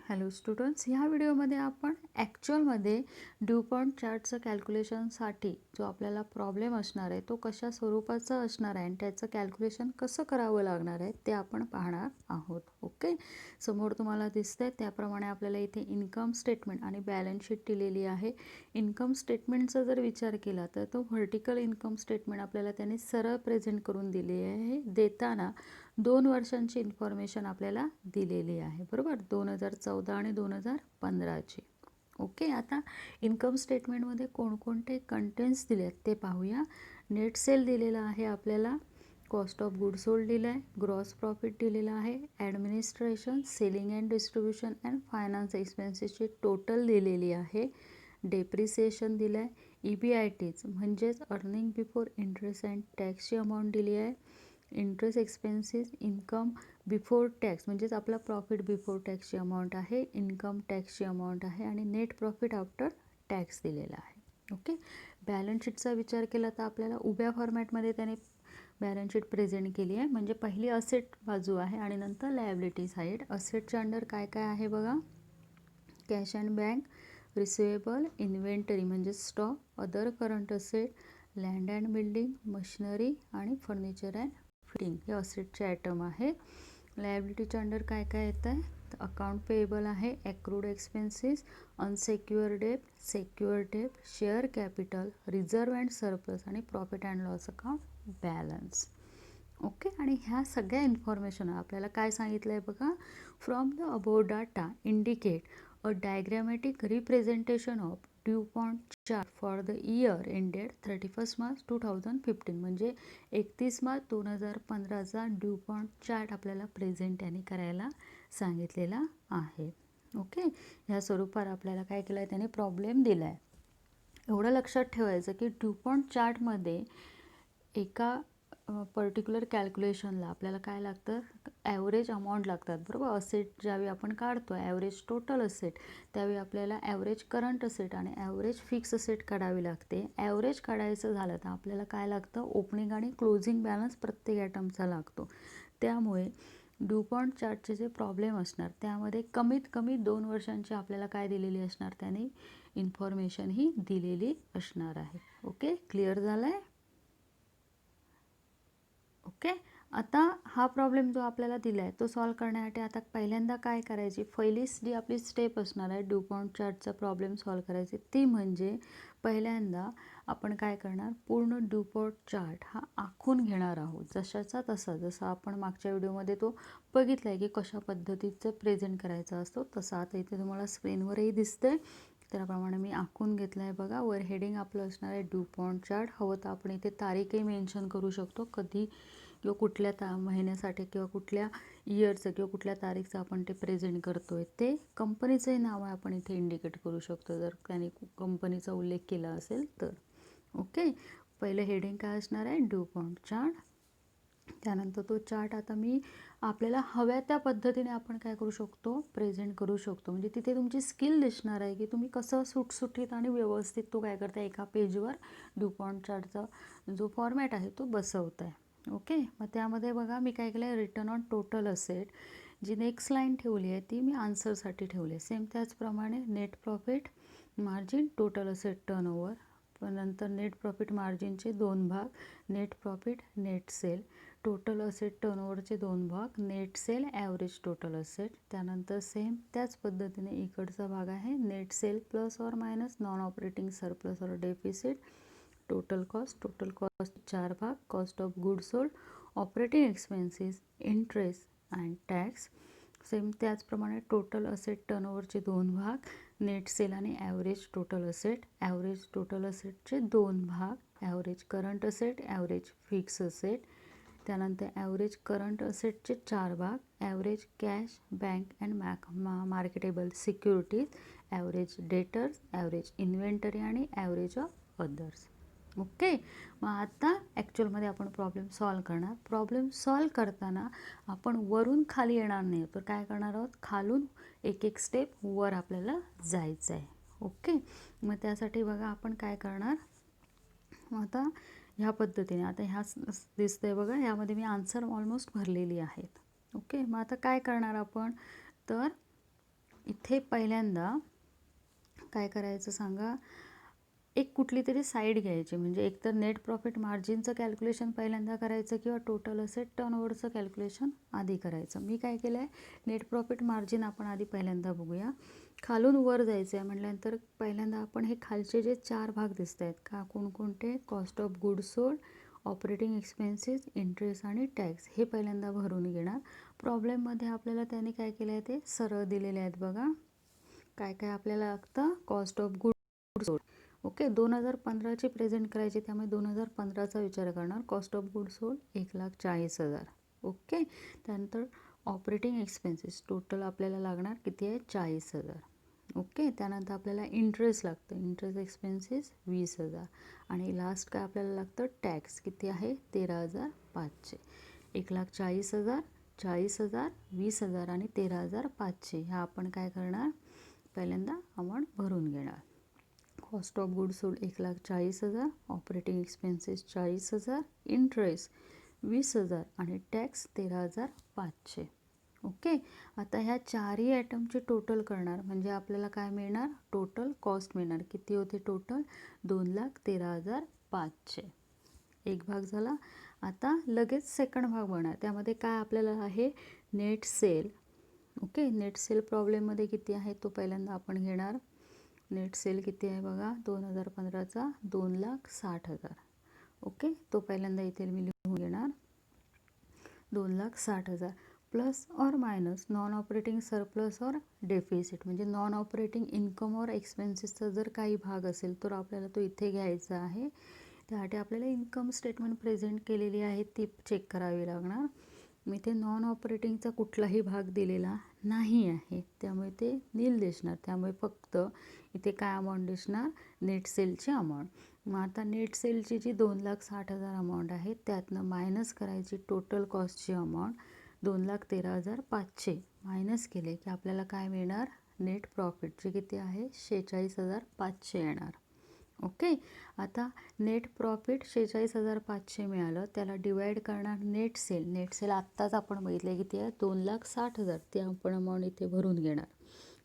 Hello students, ह्या व्हिडिओमध्ये आपण ॲक्च्युअलमध्ये ड्यू पॉईंट चार्टचं कॅल्क्युलेशनसाठी जो आपल्याला प्रॉब्लेम असणार आहे तो कशा स्वरूपाचा असणार आहे आणि त्याचं कॅल्क्युलेशन कसं करावं लागणार आहे ते आपण पाहणार आहोत. ओके, समोर तुम्हाला दिसतंय त्याप्रमाणे आपल्याला इथे इन्कम स्टेटमेंट आणि बॅलन्स शीट दिलेली आहे. इन्कम स्टेटमेंटचा जर विचार केला तर तो व्हर्टिकल इन्कम स्टेटमेंट आपल्याला त्याने सरळ प्रेझेंट करून दिली आहे. देताना 2 वर्षांची इन्फॉर्मेशन आपल्याला दिलेली आहे, बरोबर. 2014 आणि 2015ची. ओके, आता इन्कम स्टेटमेंटमध्ये कोणकोणते कंटेंट्स दिले आहेत ते पाहूया. नेट सेल दिलेला आहे आपल्याला, कॉस्ट ऑफ गुड सोल्ड दिला आहे, ग्रॉस प्रॉफिट दिलेला आहे, administration, selling and distribution and finance एक्सपेन्सेसची टोटल दिलेली आहे, डेप्रिसिएशन दिलं आहे, EBITs म्हणजेच अर्निंग बिफोर इंटरेस्ट अँड टॅक्सची अमाऊंट दिली आहे, interest expenses, income before tax म्हणजेच आपला प्रॉफिट बिफोर टॅक्सची अमाऊंट आहे, इन्कम टॅक्सची अमाऊंट आहे आणि नेट प्रॉफिट आफ्टर टॅक्स दिलेला आहे. ओके, बॅलन्स शीटचा विचार केला तर आपल्याला उभ्या फॉर्मॅटमध्ये त्याने बॅलन्स शीट प्रेझेंट केली आहे. म्हणजे पहिली असेट बाजू आहे आणि नंतर लायबिलिटी साईड. असेटच्या अंडर काय काय आहे बघा, cash and bank, receivable, inventory म्हणजे stock, other current asset, land and building, machinery आणि फर्निचर अँड फिटिंग हे असेटचे आयटम आहे. लायबिलिटीच्या अंडर काय काय येतं आहे, अकाउंट पेएबल आहे, accrued expenses, unsecure debt, secure debt, share capital, reserve and surplus आणि profit and loss account balance. Okay, आणि ह्या सगळ्या इन्फॉर्मेशन आपल्याला काय सांगितलं आहे बघा, from the above data indicate a diagrammatic representation of DuPont chart for the year ended 31 March 2015 म्हणजे 31 मार्च 2015चा ड्यू पॉईंट चार्ट आपल्याला प्रेझेंट त्याने करायला सांगितलेला आहे. ओके, ह्या स्वरूपात आपल्याला काय केलं आहे, त्याने प्रॉब्लेम दिला आहे. एवढं लक्षात ठेवायचं की ड्यू पॉईंट चार्टमध्ये एका पर्टिक्युलर कॅल्क्युलेशनला आपल्याला काय लागतं, ॲव्हरेज अमाऊंट लागतात, बरोबर. असेट ज्यावेळी आपण काढतो ॲव्हरेज टोटल असेट त्यावेळी आपल्याला ॲव्हरेज करंट असेट आणि ॲव्हरेज फिक्स असेट काढावी लागते. ॲव्हरेज काढायचं झालं तर आपल्याला काय लागतं, ओपनिंग आणि क्लोजिंग बॅलन्स प्रत्येक आयटमचा लागतो. त्यामुळे ड्यू पॉईंट चार्टचे जे प्रॉब्लेम असणार त्यामध्ये कमीत कमी 2 वर्षांची आपल्याला काय दिलेली असणार, त्याने इन्फॉर्मेशन ही दिलेली असणार आहे. ओके, क्लिअर झालं आहे. ओके, आता हा प्रॉब्लेम जो आपल्याला दिला आहे तो सॉल्व करण्यासाठी आता पहिल्यांदा काय करायची, पहिलीच जी आपली स्टेप असणार आहे ड्यू पॉईंट चार्टचा प्रॉब्लेम सॉल्व करायची ती म्हणजे पहिल्यांदा आपण काय करणार, पूर्ण ड्यू पॉईंट चार्ट हा आखून घेणार आहोत, जशाचा तसा. जसं आपण मागच्या व्हिडिओमध्ये तो बघितला आहे की कशा पद्धतीचं प्रेझेंट करायचा असतो तसा आता इथे तुम्हाला स्क्रीनवरही दिसतंय. त्याप्रमाणे मी आखून घेतलं आहे बघा. वर हेडिंग आपलं असणार आहे ड्यू पॉईंट चार्ट. हवं तर आपण इथे तारीखही मेन्शन करू शकतो, कधी किंवा कुठल्या महिन्यासाठी किंवा कुठल्या इयरचं किंवा कुठल्या तारीखचं आपण ते प्रेझेंट करतो आहे ते. कंपनीचंही नाव आहे आपण इथे इंडिकेट करू शकतो जर त्याने कंपनीचा उल्लेख केला असेल तर. ओके, पहिलं हेडिंग काय असणार आहे, ड्यू पॉईंट चार्ट. त्यानंतर तो चार्ट आता मी आपल्याला हव्या त्या पद्धतीने आपण काय करू शकतो, प्रेझेंट करू शकतो. म्हणजे तिथे तुमची स्किल दिसणार आहे की तुम्ही कसं सुटसुटीत आणि व्यवस्थित तो काय करता, एका पेजवर ड्यू पॉईंट चार्टचा जो फॉर्मॅट आहे तो बसवत आहे. ओके, मग त्यामध्ये बघा मी काय केलं आहे, रिटर्न ऑन टोटल असेट जी नेक्स्ट लाईन ठेवली आहे ती मी आन्सरसाठी ठेवली आहे. सेम त्याचप्रमाणे net profit margin, total asset turnover, पण नंतर नेट प्रॉफिट मार्जिनचे 2 भाग, net profit, net sale, total asset टर्नओव्हरचे 2 भाग, net sale, average total asset. त्यानंतर सेम त्याच पद्धतीने इकडचा भाग आहे net sale plus or minus non operating surplus or deficit, total cost 4 भाग, cost of good sold, operating expenses, interest and tax. Same त्याचप्रमाणे टोटल असेट टर्नओव्हरचे 2 भाग, नेट सेल आणि average total asset, average total असेटचे 2 भाग, average current asset, average fix asset. त्यानंतर average current असेटचे 4 भाग, average cash, bank and marketable securities, average debtors, average inventory आणि ॲव्हरेज ऑफ अदर्स. ओके, मग आता ॲक्च्युअलमध्ये आपण प्रॉब्लेम सॉल्व करणार. प्रॉब्लेम सॉल्व करताना आपण वरून खाली येणार नाही तर काय करणार आहोत, खालून एक एक स्टेप वर आपल्याला जायचं आहे. ओके, मग त्यासाठी बघा आपण काय करणार, आता ह्या पद्धतीने आता ह्या दिसतंय बघा, ह्यामध्ये मी आन्सर ऑलमोस्ट भरलेली आहेत. ओके, मग आता काय करणार आपण, तर इथे पहिल्यांदा काय करायचं सांगा, एक कुठली तरी साईड घ्यायची. म्हणजे एकतर नेट प्रॉफिट मार्जिनचं कॅल्क्युलेशन पहिल्यांदा करायचं किंवा टोटल असेट टर्नओव्हरचं कॅल्क्युलेशन आधी करायचं. मी काय केलं आहे, नेट प्रॉफिट मार्जिन आपण आधी पहिल्यांदा बघूया. खालून वर जायचं आहे म्हटल्यानंतर पहिल्यांदा आपण हे खालचे जे 4 भाग दिसत आहेत का, कोणकोणते, cost of goods sold, operating expenses, interest आणि टॅक्स, हे पहिल्यांदा भरून घेणार. प्रॉब्लेममध्ये आपल्याला त्याने काय केलं आहे ते सरळ दिलेले आहेत बघा. काय काय आपल्याला लागतं, cost of goods sold. Okay, 2015ची प्रेझेंट करायची, त्यामुळे 2015चा विचार करणार. Cost of goods sold 1,40,000. Okay, त्यानंतर ऑपरेटिंग एक्सपेन्सेस टोटल आपल्याला लागणार किती आहे, 40,000. ओके, त्यानंतर आपल्याला इंटरेस्ट लागतं, इंटरेस्ट एक्सपेन्सेस 20,000. आणि लास्ट काय आपल्याला लागतं, टॅक्स किती आहे, 13,500. 1,40,000, 40,000, 20,000 आणि 13,500 ह्या आपण काय करणार, पहिल्यांदा अमाऊंट भरून घेणार. Cost of goods sold 1,40,000, operating expenses 40,000, interest 20,000 आणि टॅक्स 13,500. ओके, आता ह्या 4ही आयटमचे टोटल करणार म्हणजे आपल्याला काय मिळणार, टोटल कॉस्ट मिळणार. किती होते टोटल, 2,13,500. एक भाग झाला. आता लगेच सेकंड भाग बनणार. त्यामध्ये काय आपल्याला आहे, net sale. Okay, net sale प्रॉब्लेममध्ये किती आहे तो पहिल्यांदा आपण घेणार. नेट सेल किती आहे बघा, 2015चा 2,60,000. ओके, तो पहिल्यांदा इथे मी लिहून घेणार. 2,60,000 plus or minus non operating surplus और डेफिसिट. म्हणजे नॉन ऑपरेटिंग इन्कम और एक्सपेन्सेसचा जर काही भाग असेल तर आपल्याला तो इथे घ्यायचा आहे. त्यासाठी आपल्याला इन्कम स्टेटमेंट प्रेझेंट केलेली आहे ती चेक करावी लागणार. मी ते नॉन ऑपरेटिंगचा कुठलाही भाग दिलेला नाही आहे, त्यामुळे ते नील दिसणार. त्यामुळे फक्त इथे काय अमाऊंट दिसणार, नेट सेलची अमाऊंट. मग आता नेट सेलची जी 2,60,000 अमाऊंट आहे त्यातनं मायनस करायची टोटल कॉस्टची अमाऊंट 2,13,500. मायनस केले की आपल्याला काय मिळणार, नेट प्रॉफिट जे किती आहे 46,500 येणार. ओके, आता नेट प्रॉफिट 46,500 मिळालं, त्याला डिवाइड करणार नेट सेल. नेट सेल आत्ताच आपण बघितलं किती आहे, 2,60,000. ते आपण अमाऊंट इथे भरून घेणार.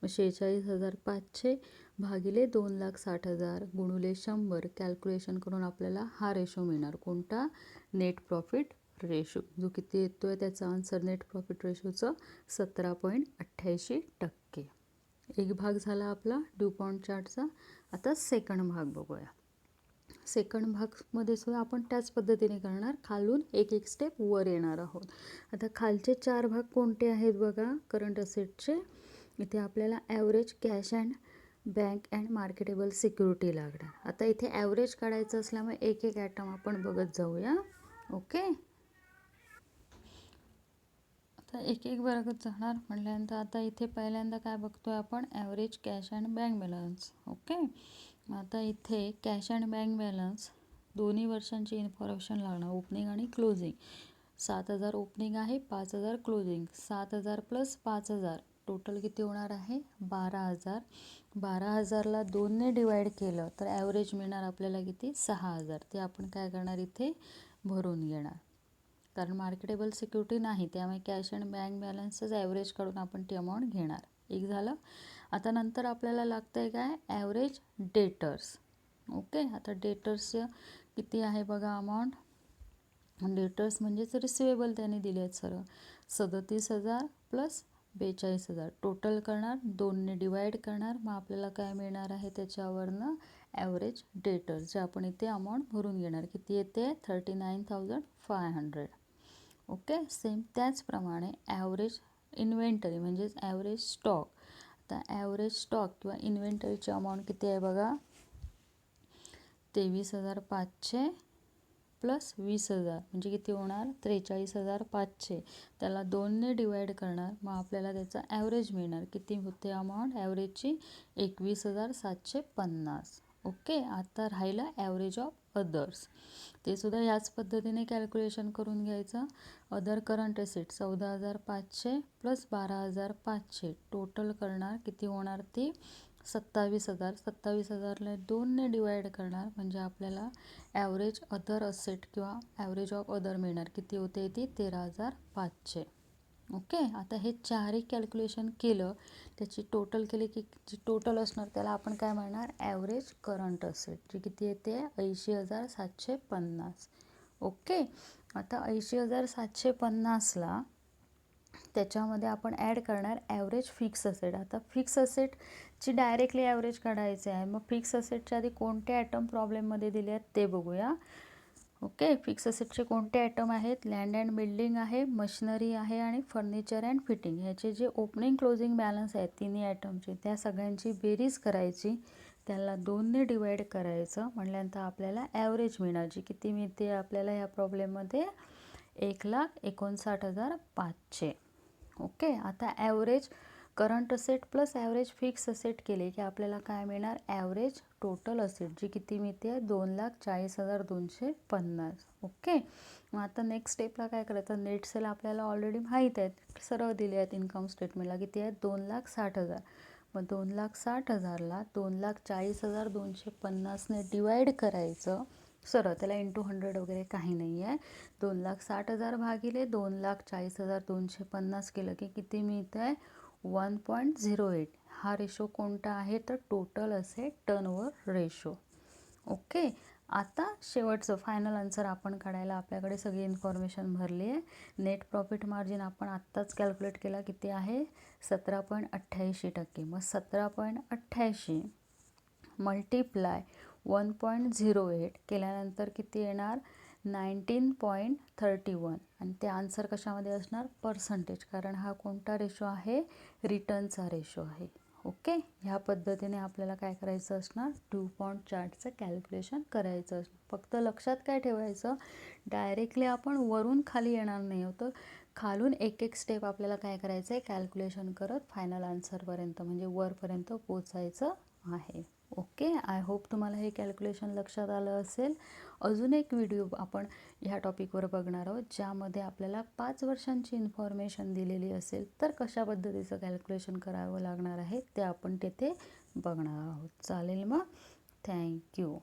मग 46,500 भागिले 2,60,000 गुणुले 100 कॅल्क्युलेशन करून आपल्याला हा रेशो मिळणार. कोणता, नेट प्रॉफिट रेशो. जो किती येतो आहे त्याचा आन्सर नेट प्रॉफिट रेशोचं 17.88%. एक भाग झाला आपला ड्यूपॉन्ट चार्टचा. आता सेकंड भाग बघूया. सेकंड भागमध्ये सुद्धा आपण त्याच पद्धतीने करणार, खालून एक एक स्टेप वर येणार आहोत. आता खालचे 4 भाग कोणते आहेत बघा, करंट असेटचे. इथे आपल्याला average cash and bank and marketable security लागणार. आता इथे ॲव्हरेज काढायचं असल्यामुळे एक एक आयटम आपण बघत जाऊया. ओके, आता एक एक बघत जाणार म्हटल्यानंतर आता इथे पहिल्यांदा काय बघतोय आपण, average cash and bank balance. Okay, आता इथे कॅश अँड बँक बॅलन्स दोन्ही वर्षांची इन्फॉर्मेशन लागणार, ओपनिंग आणि क्लोजिंग. 7,000 ओपनिंग आहे, 5,000 क्लोजिंग. 7,000 प्लस 5,000 टोटल किती होणार आहे, 12,000. 12,000ला 2ने डिवाइड केलं तर ॲव्हरेज मिळणार आपल्याला किती, 6,000. ते आपण काय करणार इथे भरून घेणार, कारण मार्केटेबल सिक्युरिटी नाही, त्यामुळे कॅश अँड बँक बॅलन्सच ॲव्हरेज काढून आपण ती अमाऊंट घेणार. एक झालं. आता नंतर आपल्याला लागतं आहे काय, ॲव्हरेज डेटर्स. ओके, आता डेटर्सचं किती आहे बघा अमाऊंट. डेटर्स म्हणजेच रिसिवेबल त्यांनी दिले आहेत सरळ. 37,000 प्लस 42,000 टोटल करणार, 2ने डिवाइड करणार. मग आपल्याला काय मिळणार आहे त्याच्यावरनं, ॲव्हरेज डेटर्स, जे आपण इथे अमाऊंट भरून घेणार. किती येते, 39,500. ओके, सेम त्याचप्रमाणे ॲव्हरेज इन्व्हेंटरी म्हणजेच ॲव्हरेज स्टॉक. आता ॲव्हरेज स्टॉक किंवा इन्व्हेंटरीची अमाऊंट किती आहे बघा, 23,500 प्लस 20,000 म्हणजे किती होणार, 43,500. त्याला 2ने डिवाइड करणार, मग आपल्याला त्याचा ॲव्हरेज मिळणार. किती होते अमाऊंट ॲव्हरेजची, 21,750. ओके, आता राहिलं ॲव्हरेज ऑफ अदर्स. ते सुद्धा ह्याच पद्धतीने कॅल्क्युलेशन करून घ्यायचं. Other current asset 14,500 plus 12,500 total करणार, किती होणार ती 27,000. 27,000ला 2ने डिवाइड करणार म्हणजे आपल्याला ॲव्हरेज अदर असेट किंवा ॲव्हरेज ऑफ अदर मिळणार. किती होते ती 13,500. ओके. आता हे चारही कॅल्क्युलेशन केलं, त्याची टोटल केली की जी टोटल असणार त्याला आपण काय म्हणणार, ॲव्हरेज करंट असेट, जी किती येते 80,750. ओके. आता 80,750ला त्याच्यामध्ये आपण ॲड करणार ॲव्हरेज फिक्स असेट. आता फिक्स असेटची डायरेक्टली ॲव्हरेज काढायचे आहे. मग फिक्स असेटच्या आधी कोणते ॲटम प्रॉब्लेममध्ये दिले आहेत ते बघूया. ओके. फिक्स असेटचे कोणते ॲटम आहेत, लँड अँड बिल्डिंग आहे, मशिनरी आहे आणि फर्निचर अँड फिटिंग. ह्याचे जे ओपनिंग क्लोजिंग बॅलन्स आहेत तिन्ही ॲटमचे, त्या सगळ्यांची बेरीज करायची, त्याला 2ने डिवाईड करायचं, म्हटल्यानंतर आपल्याला ॲव्हरेज मिळणार, जी किती मिळते आपल्याला ह्या प्रॉब्लेममध्ये, 1,59,500. ओके. आता average current asset plus average fix asset केले की आपल्याला काय मिळणार, ॲव्हरेज टोटल असेट, जी किती मिळते 2,40,250. ओके. मग आता नेक्स्ट स्टेपला काय करायचं, नेट सेल आपल्याला ऑलरेडी माहीत आहेत, सरळ दिले आहेत इन्कम स्टेटमेंटला, किती आहेत 2,60,000. मग 2,60,000ला 2,40,250ने डिवाईड करायचं सरळ, त्याला इंटू 100 वगैरे काही नाही आहे. 2,60,000 भागिले 2,40,250 केलं की किती मिळतं आहे, 1.08. हा रेशो कोणता आहे, तर total asset turnover ratio. Okay. आता शेवटचं फायनल आन्सर आपण काढायला आपल्याकडे सगळी इन्फॉर्मेशन भरली आहे. नेट प्रॉफिट मार्जिन आपण आत्ताच कॅल्क्युलेट केला, किती आहे 17.88%. मग 17.88 मल्टिप्लाय 1.08 केल्यानंतर किती येणार, 19.31. आणि ते आन्सर कशामध्ये असणार, पर्सेंटेज, कारण हा कोणता रेशो आहे, रिटर्नचा रेशो आहे. ओके. ह्या पद्धतीने आपल्याला काय करायचं असणार, ड्यूपॉन्ट चार्टचं कॅल्क्युलेशन करायचं असणार. फक्त लक्षात काय ठेवायचं, डायरेक्टली आपण वरून खाली येणार नाही होतं, खालून एक एक स्टेप आपल्याला काय करायचं आहे, कॅल्क्युलेशन करत फायनल आन्सरपर्यंत म्हणजे वरपर्यंत पोचायचं आहे. ओके. आय होप तुम्हाला हे कॅल्क्युलेशन लक्षात आलं असेल. अजून एक व्हिडिओ आपण ह्या टॉपिकवर बघणार आहोत, ज्यामध्ये आपल्याला 5 वर्षांची इन्फॉर्मेशन दिलेली असेल, तर कशा पद्धतीचं कॅल्क्युलेशन करावं लागणार आहे ते आपण तेथे बघणार आहोत. चालेल मग. थँक्यू.